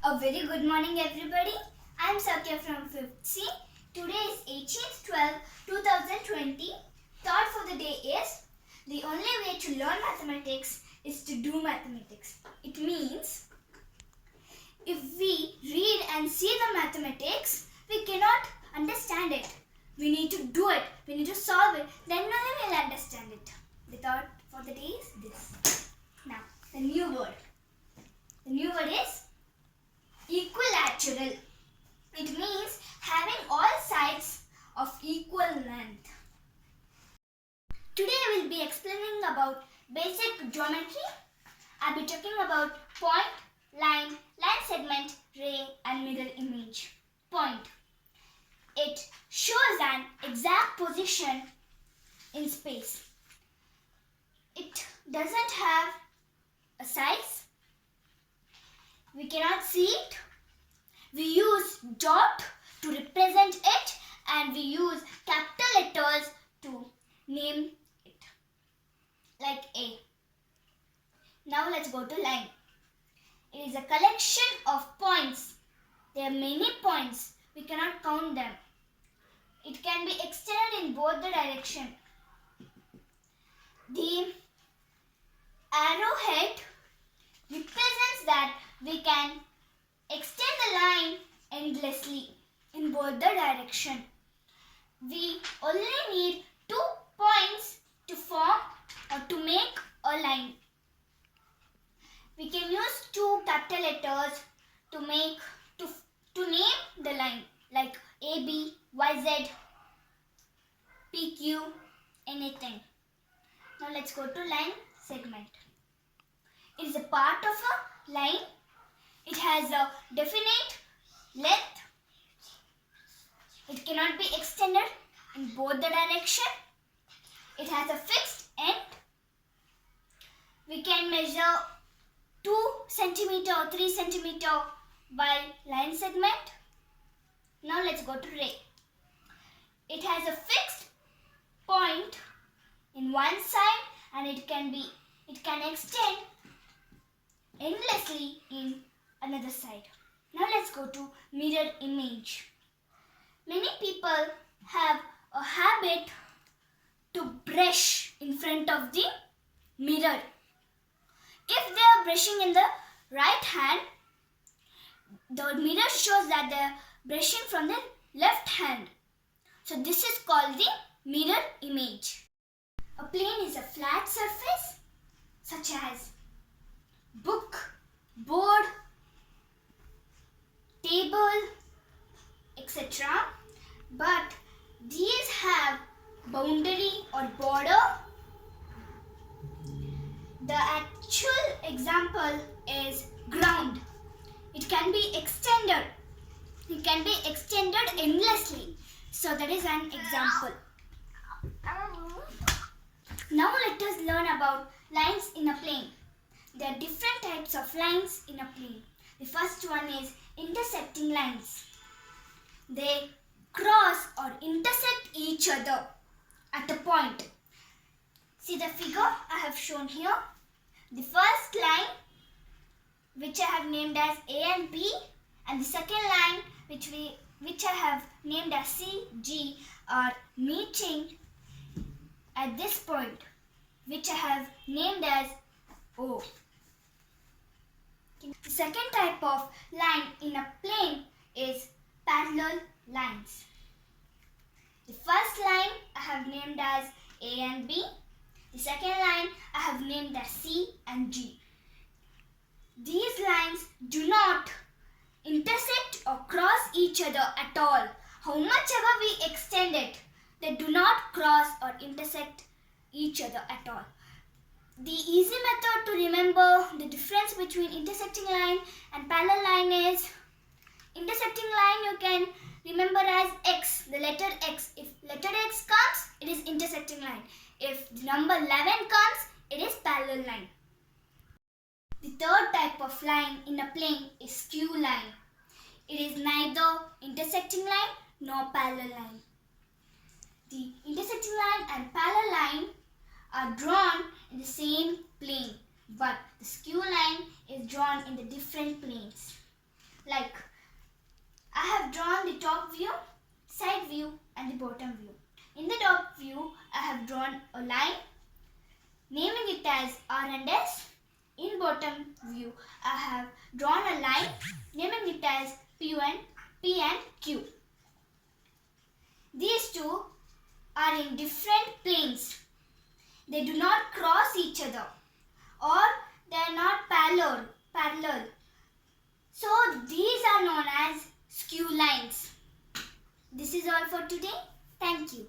A very good morning everybody. I am Sakya from 5th C. Today is 18th 12 2020. Thought for the day is the only way to learn mathematics is to do mathematics. It means if we read and see the mathematics, we cannot understand it. We need to do it. We need to solve it. Then only we will understand it. The thought for the day is this. Now, the new word. The new word is equilateral. It means having all sides of equal length. Today I will be explaining about basic geometry. I will be talking about point, line segment, ray and mirror image. Point. It shows an exact position in space. It doesn't have a size. We cannot see it. We use dot to represent it and we use capital letters to name it, like A. Now let's go to line. It is a collection of points. There are many points. We cannot count them. It can be extended in both the direction. The arrowhead represents that we can extend the line endlessly in both the direction. We only need 2 points to form or to make a line. We can use 2 capital letters to name the line, like AB, YZ, PQ, anything. Now let's go to line segment. It is a part of a line. It has a definite length. It cannot be extended in both the direction. It has a fixed end. We can measure 2 cm or 3 cm by line segment. Now let's go to ray. It has a fixed point in one side and it can extend endlessly in another side. Now let's go to mirror image. Many people have a habit to brush in front of the mirror. If they are brushing in the right hand, the mirror shows that they are brushing from the left hand. So this is called the mirror image. A plane is a flat surface such as book, board, table, etc. But these have boundary or border. The actual example is ground. It can be extended. It can be extended endlessly. So that is an example. Now let us learn about lines in a plane. There are different types of lines in a plane. The first one is intersecting lines. They cross or intersect each other at a point. See the figure I have shown here. The first line, which I have named as A and B, and the second line, which I have named as C, G, are meeting at this point, which I have named as O. The second type of line in a plane is parallel lines. The first line I have named as A and B. The second line I have named as C and G. These lines do not intersect or cross each other at all. How much ever we extend it, they do not cross or intersect each other at all. The easy method to remember the difference between intersecting line and parallel line is, intersecting line you can remember as X, the letter X. If letter X comes, it is intersecting line. If the number 11 comes, it is parallel line. The third type of line in a plane is skew line. It is neither intersecting line nor parallel line. The intersecting line and parallel line are drawn in the same plane, but the skew line is drawn in the different planes. Like, I have drawn the top view, side view and the bottom view. In the top view, I have drawn a line, naming it as R and S. In bottom view, I have drawn a line, naming it as P and Q. These two are in different planes. They do not cross each other, or they are not parallel. So these are known as skew lines. This is all for today. Thank you.